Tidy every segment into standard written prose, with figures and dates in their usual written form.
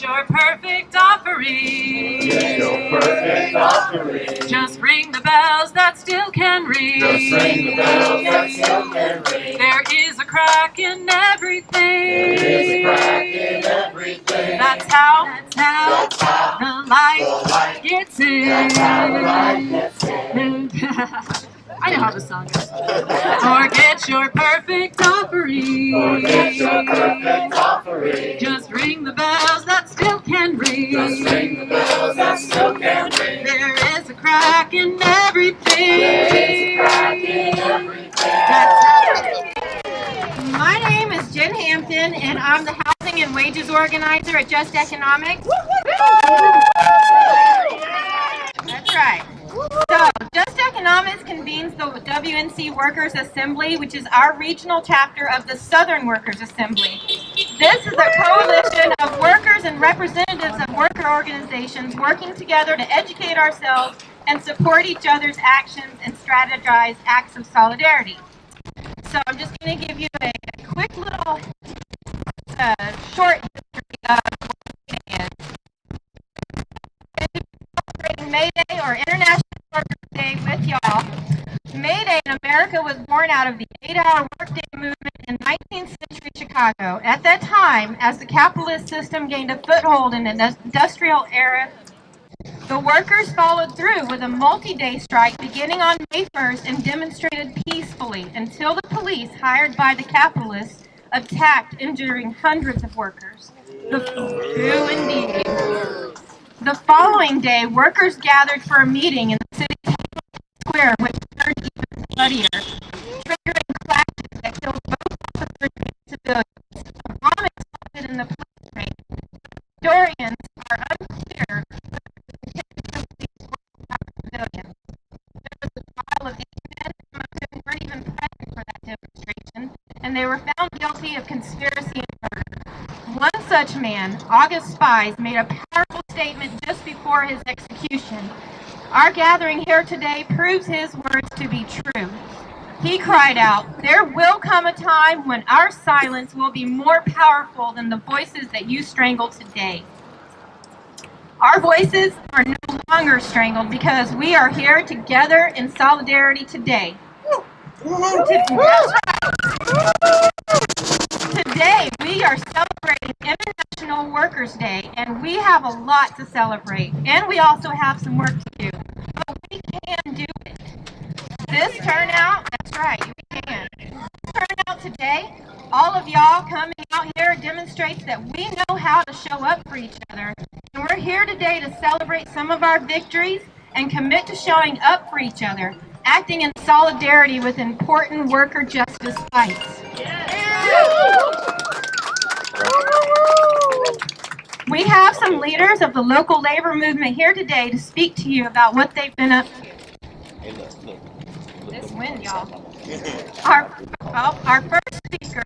your perfect offering. Get your perfect offering. Just ring the bells that still can ring. Just ring the bells that still can ring. There is a crack in everything. There is a crack in everything. That's how the light gets in. That's how the light gets in. I know how the song goes. Forget your perfect offering. Forget your perfect offering. Just ring the bells that still can ring. Just ring the bells that still can ring. There is a crack in everything. There is a crack in everything. My name is Jen Hampton, and I'm the Housing and Wages Organizer at Just Economics. That's right. So, Just Economics convenes the WNC Workers Assembly, which is our regional chapter of the Southern Workers Assembly. This is a coalition of workers and representatives of worker organizations working together to educate ourselves and support each other's actions and strategize acts of solidarity. So I'm just going to give you a quick little short history of what it is. Celebrating May Day or International Workers' Day with y'all. May Day in America was born out of the 8-hour workday movement in 19th century Chicago. At that time, as the capitalist system gained a foothold in the industrial era, the workers followed through with a multi-day strike beginning on May 1st and demonstrated peacefully until the police, hired by the capitalists, attacked, injuring hundreds of workers. Indeed. The following day, workers gathered for a meeting in the city square, which turned even bloodier, triggering clashes that killed both officers and civilians. A bomb exploded in the police train. Historians are unclear civilians. There was a trial of 8 men, some of whom weren't even present for that demonstration, and they were found guilty of conspiracy and murder. One such man, August Spies, made a powerful statement just before his execution. Our gathering here today proves his words to be true. He cried out, "There will come a time when our silence will be more powerful than the voices that you strangle today." Our voices are no longer strangled because we are here together in solidarity today. Today we are celebrating International Workers' Day, and we have a lot to celebrate, and we also have some work to do, but we can do it. This turnout, that's right, we can. This turnout today, all of y'all coming out here demonstrates that we know how to show up for each other. And we're here today to celebrate some of our victories and commit to showing up for each other, acting in solidarity with important worker justice fights. We have some leaders of the local labor movement here today to speak to you about what they've been up to. This wind, y'all. Our first speaker,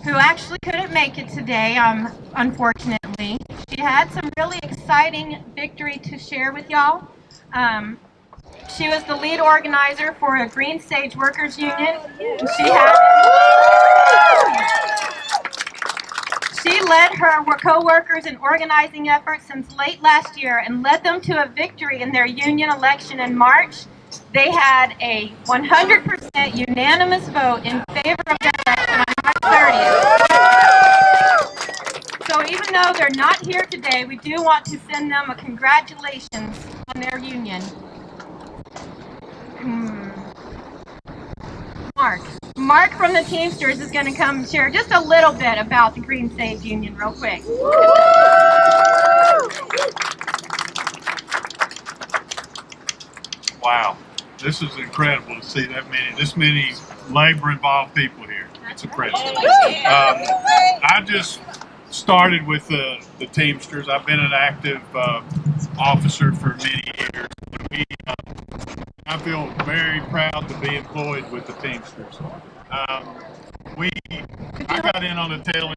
who actually couldn't make it today, unfortunately, she had some really exciting victory to share with y'all. She was the lead organizer for a Green Sage Workers Union. She led her co-workers in organizing efforts since late last year and led them to a victory in their union election in March. They had a 100% unanimous vote in favor of their election on March 30th. So even though they're not here today, we do want to send them a congratulations on their union. Mark from the Teamsters is going to come and share just a little bit about the Green Sage Union real quick. Wow, this is incredible to see this many labor-involved people here. It's incredible. I just started with the Teamsters. I've been an active officer for many years. I feel very proud to be employed with the Teamsters. I got in on the tail end.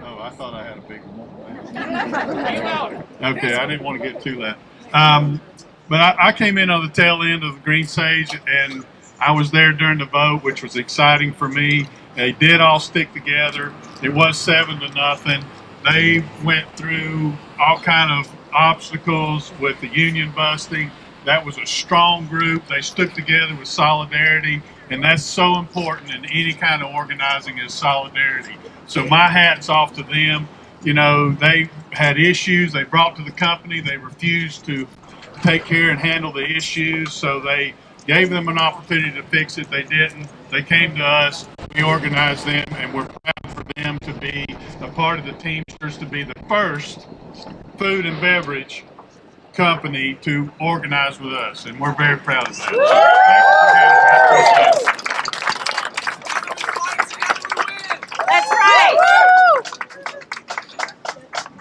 Oh, I thought I had a big one. Okay, I didn't want to get too loud. But I came in on the tail end of the Green Sage, and I was there during the vote, which was exciting for me. They did all stick together. It was 7-0. They went through all kind of obstacles with the union busting. That was a strong group. They stuck together with solidarity, and that's so important in any kind of organizing is solidarity. So my hat's off to them. You know, they had issues they brought to the company. They refused to take care and handle the issues, so they gave them an opportunity to fix it. They didn't. They came to us. We organized them, and we're proud for them to be a part of the Teamsters, to be the first food and beverage company to organize with us, and we're very proud of that. Thank you for having me. That's right.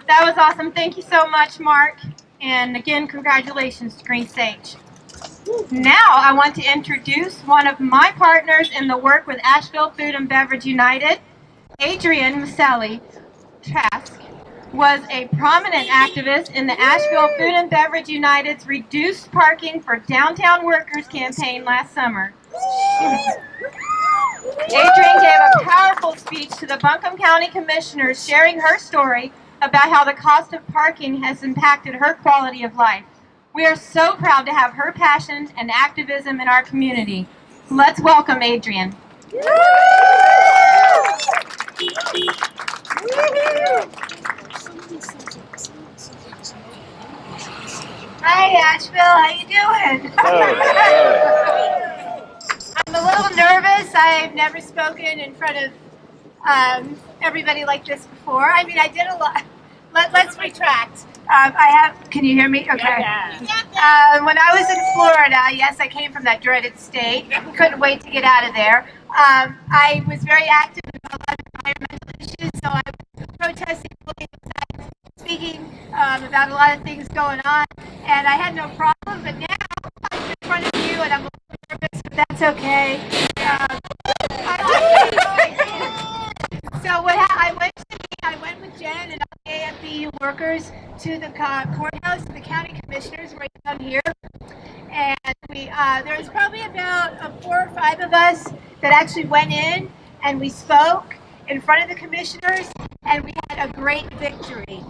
That was awesome. Thank you so much, Mark. And again, congratulations to Green Sage. Now I want to introduce one of my partners in the work with Asheville Food and Beverage United. Adrian Maselli Trask was a prominent activist in the Asheville Food and Beverage United's Reduced Parking for Downtown Workers campaign last summer. Adrian gave a powerful speech to the Buncombe County Commissioners, sharing her story about how the cost of parking has impacted her quality of life. We are so proud to have her passion and activism in our community. Let's welcome Adrian. Hi Asheville, how you doing? I'm a little nervous. I've never spoken in front of everybody like this before. I mean, I did a lot. Let's retract. Can you hear me? Okay. When I was in Florida, yes, I came from that dreaded state. Couldn't wait to get out of there. I was very active in a lot of environmental issues, so I was protesting, speaking about a lot of things going on, and I had no problem. But now I'm in front of you, and I'm a little nervous, but that's okay. So I went with Jen and all the AFBU workers to the courthouse, to the county commissioners right down here, and there was probably about 4 or 5 of us that actually went in and we spoke in front of the commissioners, and we had a great victory.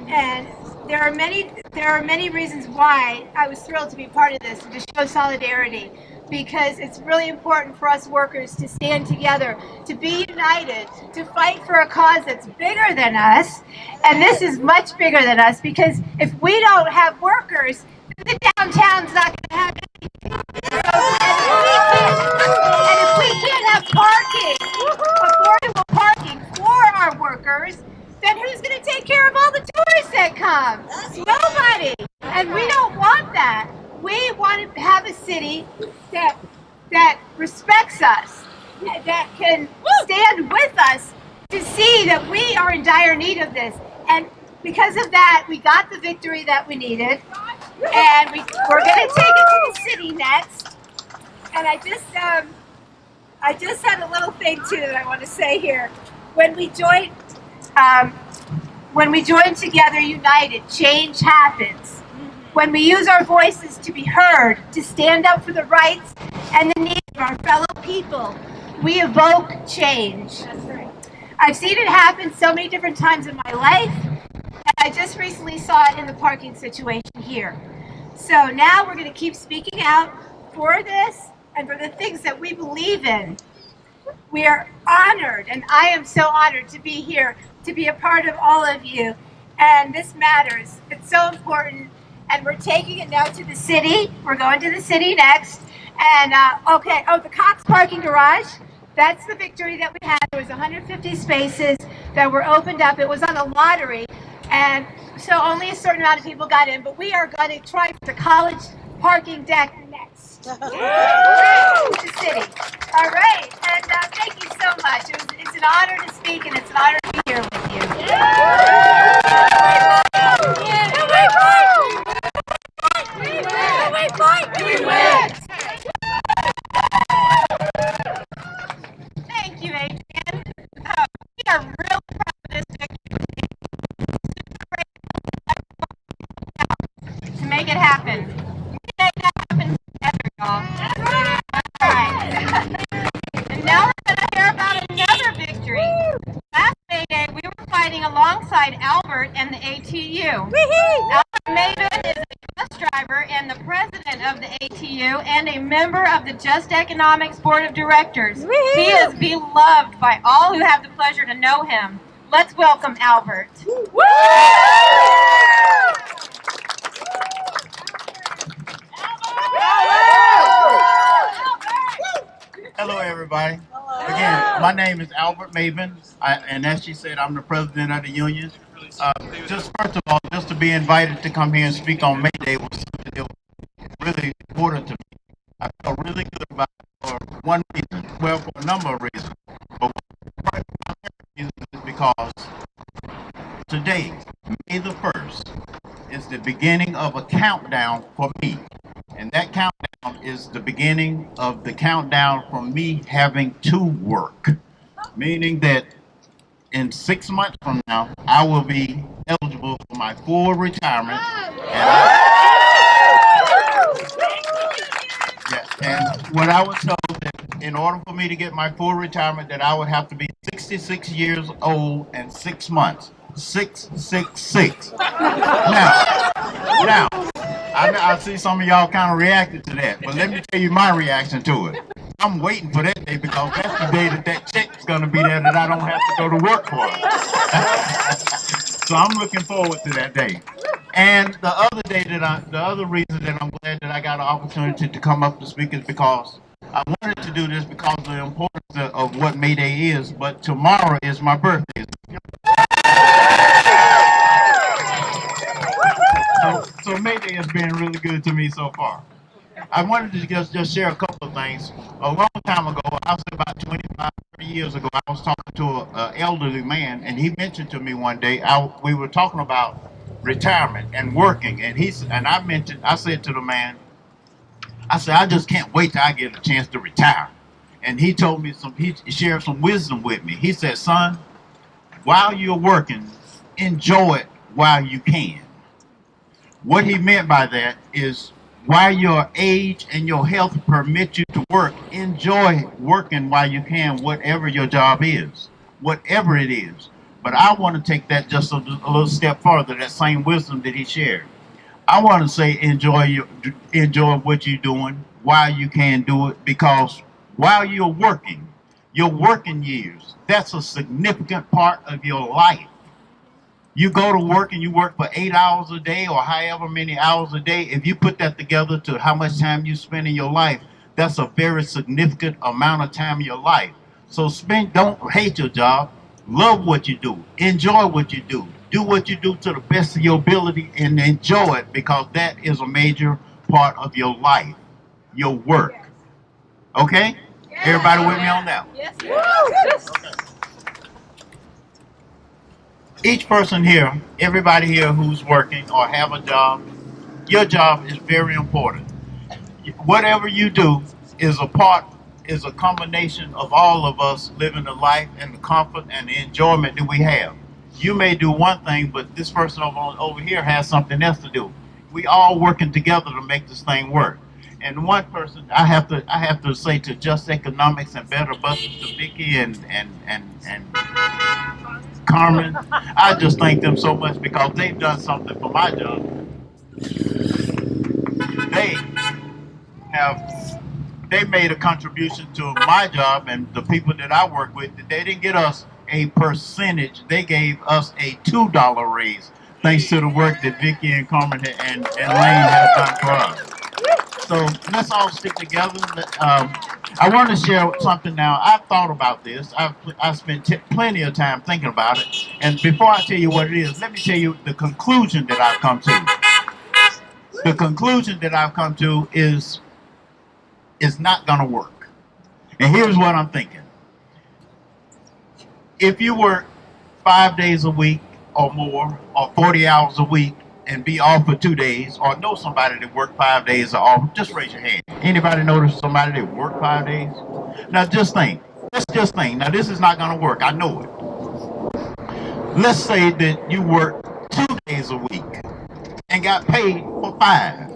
And there are many reasons why I was thrilled to be part of this and to show solidarity, because it's really important for us workers to stand together, to be united, to fight for a cause that's bigger than us. And this is much bigger than us, because if we don't have workers, the downtown's not going to have anything. And if we can't have parking, affordable parking for our workers, then who's going to take care of all the tourists that come? Nobody. And we don't want that. We want to have a city that respects us, that can stand with us to see that we are in dire need of this. And because of that, we got the victory that we needed. And we're going to take it to the city next. And I just had a little thing too that I want to say here. When we joined together, united, change happens. When we use our voices to be heard, to stand up for the rights and the needs of our fellow people, we evoke change. That's right. I've seen it happen so many different times in my life, and I just recently saw it in the parking situation here. So now we're going to keep speaking out for this and for the things that we believe in. We are honored, and I am so honored to be here, to be a part of all of you, and this matters. It's so important. And we're taking it now to the city. We're going to the city next. And, the Cox parking garage, that's the victory that we had. There was 150 spaces that were opened up. It was on a lottery. And so only a certain amount of people got in. But we are going to try for the college parking deck next. To the city. All right. And thank you so much. It's an honor to speak, and it's an honor to be here with you. We win! Thank you, Adrian. We are real proud of this victory. To make it happen. We make that happen together, y'all. All right. And now we're going to hear about another victory. Last May, ATU. Albert Maven is a bus driver and the president of the ATU and a member of the Just Economics Board of Directors. He is beloved by all who have the pleasure to know him. Let's welcome Albert. Hello, everybody. Again, my name is Albert Maven, and as she said, I'm the president of the union. Just first of all, just to be invited to come here and speak on May Day was something that was really important to me. I felt really good about it for one reason, well, for a number of reasons. But one reason is because today, May the 1st, is the beginning of a countdown for me. And that countdown is the beginning of the countdown from me having to work. Meaning that in 6 months from now, I will be eligible for my full retirement. And what I was told that in order for me to get my full retirement, that I would have to be 66 years old and 6 months. 666. Now, I see some of y'all kind of reacted to that, but let me tell you my reaction to it. I'm waiting for that day because that's the day that check's going to be there that I don't have to go to work for it. So I'm looking forward to that day. And the other reason that I'm glad that I got an opportunity to come up to speak is because I wanted to do this because of the importance of what May Day is, but tomorrow is my birthday. So May Day has been really good to me so far. I wanted to just share a couple of things. A long time ago, I was about 25, 30 years ago, I was talking to an elderly man, and he mentioned to me one day, we were talking about retirement and working, and I said to the man, I just can't wait till I get a chance to retire. And he told me he shared some wisdom with me. He said, son, while you're working, enjoy it while you can. What he meant by that is while your age and your health permit you to work, enjoy working while you can, whatever your job is, whatever it is. But I want to take that just a little step further, that same wisdom that he shared. I want to say enjoy what you're doing while you can do it, because while you're working, your working years, that's a significant part of your life. You go to work and you work for 8 hours a day or however many hours a day. If you put that together to how much time you spend in your life, that's a very significant amount of time in your life. So don't hate your job. Love what you do. Enjoy what you do. Do what you do to the best of your ability and enjoy it, because that is a major part of your life, your work. Okay? Everybody with me on that? Yes. Okay. Each person here, everybody here who's working or have a job, your job is very important. Whatever you do is a combination of all of us living the life and the comfort and the enjoyment that we have. You may do one thing, but this person over here has something else to do. We all working together to make this thing work. And one person, I have to say to Just Economics and Better Buses, to Vicky and Carmen, I just thank them so much because they've done something for my job. They made a contribution to my job and the people that I work with. They didn't get us a percentage. They gave us a $2 raise thanks to the work that Vicky and Carmen and Lane have done for us. So let's all stick together. I want to share something now. I've thought about this. I've spent plenty of time thinking about it. And before I tell you what it is, let me tell you the conclusion that I've come to. The conclusion that I've come to is not going to work. And here's what I'm thinking. If you work 5 days a week or more, or 40 hours a week, and be off for 2 days, or know somebody that worked 5 days or off, just raise your hand. Anybody notice somebody that worked 5 days? Now just think. Let's just think. Now this is not going to work. I know it. Let's say that you worked 2 days a week and got paid for 5.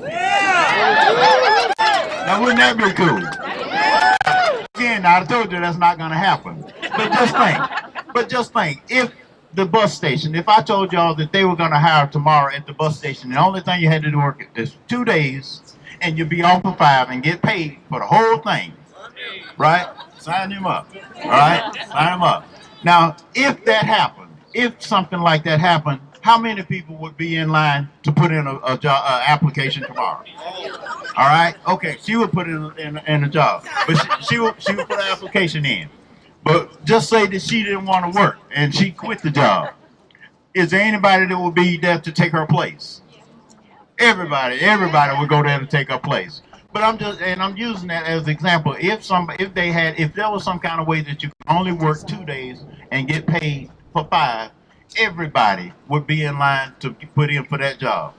Now wouldn't that be cool? Again, I told you that's not going to happen. But just think. If the bus station. If I told y'all that they were going to hire tomorrow at the bus station, the only thing you had to do work is 2 days, and you'd be on for 5 and get paid for the whole thing, right? Sign them up, all right? Sign them up. Now, if that happened, if something like that happened, how many people would be in line to put in a job application tomorrow? All right, okay, she would put in a job, but she would put an application in. But just say that she didn't want to work and she quit the job. Is there anybody that would be there to take her place? Everybody would go there to take her place. But I'm using that as an example. If there was some kind of way that you could only work 2 days and get paid for 5, everybody would be in line to put in for that job.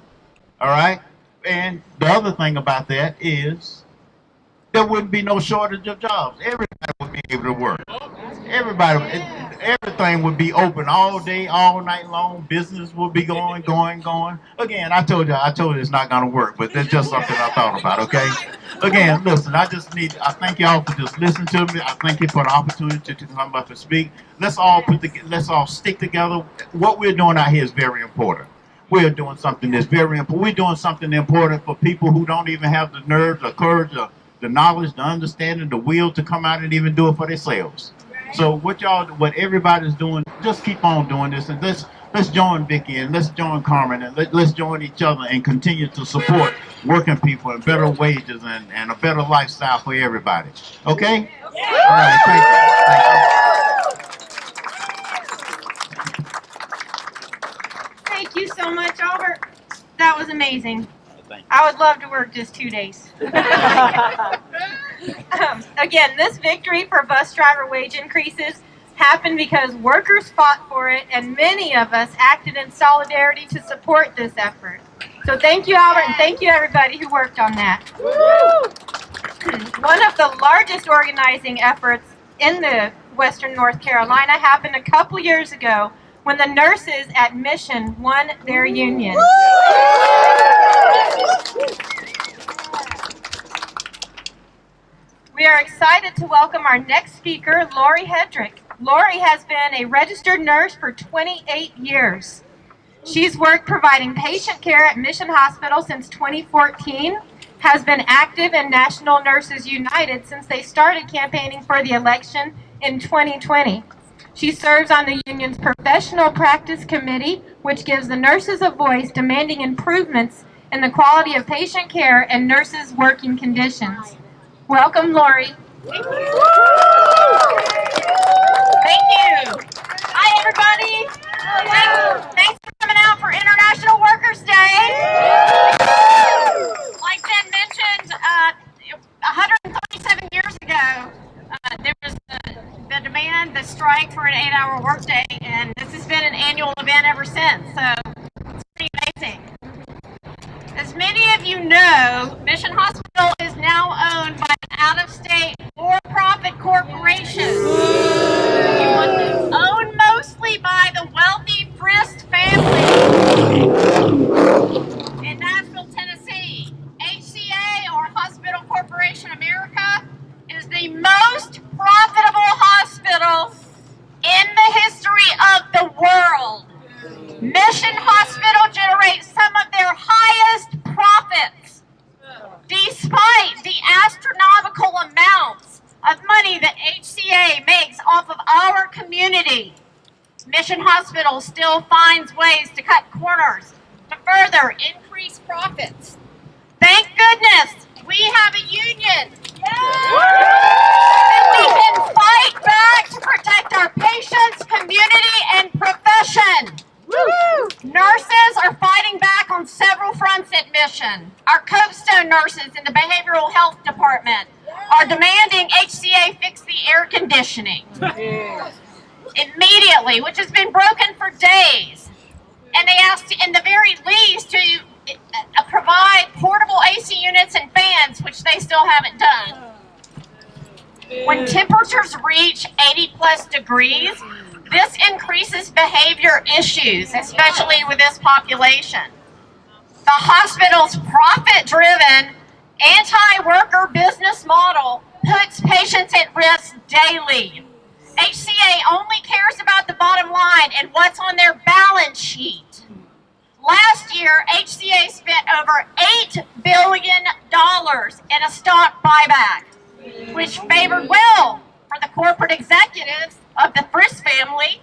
All right? And the other thing about that is there wouldn't be no shortage of jobs. Everybody would be able to work. Everything would be open all day, all night long. Business would be going. Again, I told you it's not going to work, but that's just something I thought about, okay? Again, listen, I thank y'all for just listening to me. I thank you for the opportunity to come up and speak. Let's all stick together. What we're doing out here is very important. We're doing something that's very important. We're doing something important for people who don't even have the nerve, the courage, the knowledge, the understanding, the will to come out and even do it for themselves. So what everybody's doing, just keep on doing this, and let's join Vicky and let's join Carmen and let's join each other and continue to support working people and better wages and a better lifestyle for everybody. Okay? All right. Thank you so much, Albert. That was amazing. I would love to work just 2 days. Again, this victory for bus driver wage increases happened because workers fought for it, and many of us acted in solidarity to support this effort. So thank you, Albert, and thank you, everybody who worked on that. One of the largest organizing efforts in the Western North Carolina happened a couple years ago when the nurses at Mission won their union. We are excited to welcome our next speaker, Lori Hedrick. Lori has been a registered nurse for 28 years. She's worked providing patient care at Mission Hospital since 2014, has been active in National Nurses United since they started campaigning for the election in 2020. She serves on the union's Professional Practice Committee, which gives the nurses a voice demanding improvements in the quality of patient care and nurses' working conditions. Welcome, Lori. Thank you. Hi, everybody. Thanks for coming out for International Workers' Day. Like Jen mentioned, 137 years ago, there was the demand, the strike for an 8-hour workday, and this has been an annual event ever since, so it's pretty amazing. As many of you know, Mission Hospital is now owned by an out-of-state for-profit corporation. Owned mostly by the wealthy Frist family in Nashville, Tennessee. HCA, or Hospital Corporation America, is the most profitable hospital in the history of the world. Mission Hospital generates some of their highest profits, despite the astronomical amounts of money that HCA makes off of our community. Mission Hospital still finds ways to cut corners to further increase profits. Thank goodness we have a union. And we can fight back to protect our patients, community, and profession. Nurses are fighting back on several fronts at Mission. Our Copestone nurses in the behavioral health department are demanding HCA fix the air conditioning immediately, which has been broken for days. And they asked, in the very least, to provide portable AC units and fans, which they still haven't done. When temperatures reach 80+ degrees, this increases behavior issues, especially with this population. The hospital's profit-driven, anti-worker business model puts patients at risk daily. HCA only cares about the bottom line and what's on their balance sheet. Last year, HCA spent over $8 billion in a stock buyback, which favored well for the corporate executives of the Frist family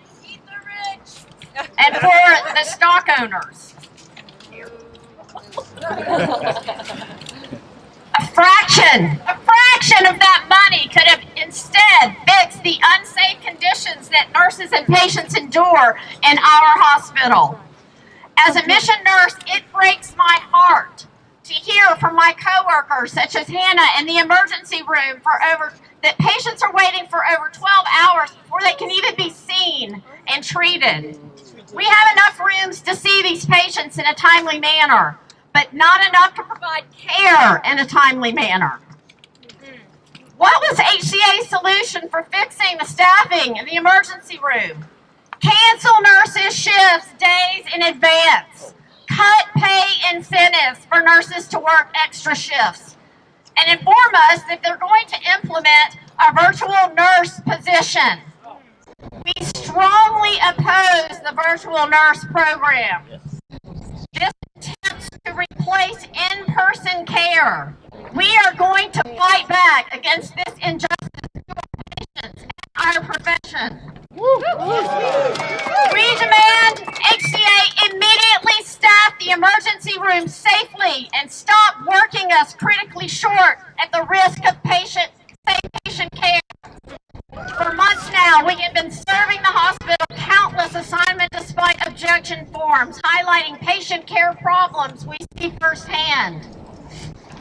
and for the stock owners. A fraction of that money could have instead fixed the unsafe conditions that nurses and patients endure in our hospital. As a mission nurse, it breaks my heart to hear from my coworkers, such as Hannah, in the emergency room that patients are waiting for over 12 hours before they can even be seen and treated. We have enough rooms to see these patients in a timely manner, but not enough to provide care in a timely manner. What was HCA's solution for fixing the staffing in the emergency room? Cancel nurses' shifts days in advance. Cut pay incentives for nurses to work extra shifts. And inform us that they're going to implement a virtual nurse position. We strongly oppose the virtual nurse program. This attempts to replace in-person care. We are going to fight back against this injustice to our patients and our profession. We demand HCA immediately staff the emergency room safely and stop working us critically short at the risk of safe patient care. For months now, we have been serving the hospital countless assignment despite objection forms, highlighting patient care problems we see firsthand,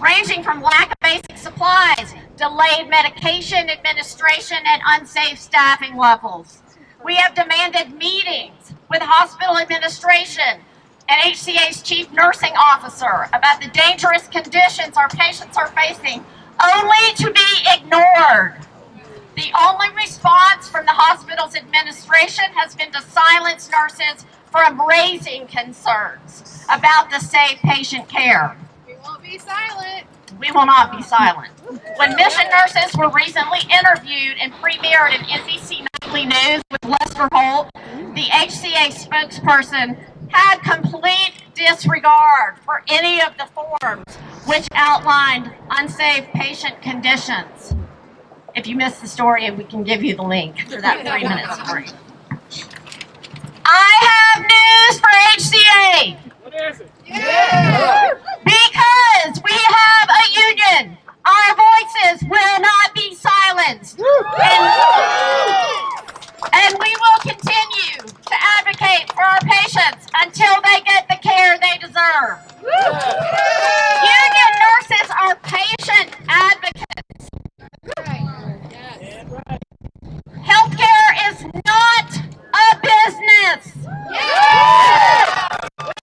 ranging from lack of basic supplies, delayed medication administration, and unsafe staffing levels. We have demanded meetings with hospital administration and HCA's chief nursing officer about the dangerous conditions our patients are facing, only to be ignored. The only response from the hospital's administration has been to silence nurses from raising concerns about the safe patient care. We won't be silent. We will not be silent. When mission nurses were recently interviewed and premiered in NBC Nightly News with Lester Holt, the HCA spokesperson had complete disregard for any of the forms which outlined unsafe patient conditions. If you missed the story, we can give you the link for that 3-minute story. I have news for HCA. What is it? Yeah. Because we have a union, our voices will not be silenced. And we will continue to advocate for our patients until they get the care they deserve. Union nurses are patient advocates. Healthcare is not a business. We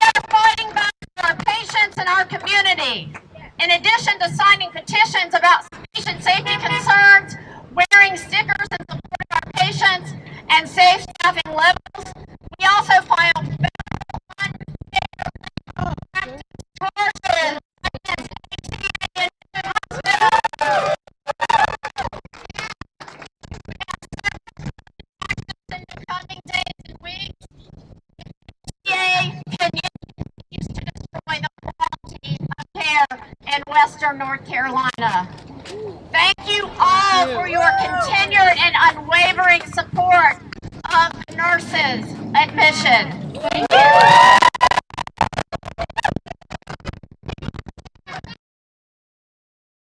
are fighting back for our patients and our community. In addition to signing petitions about patient safety concerns, wearing stickers in support of our patients, and safe staffing levels, we also filed charges against HCA and hospitals. In the coming days and weeks, HCA continues to destroy the quality of care in Western North Carolina. Thank you all for your continued and unwavering support of nurses' admission.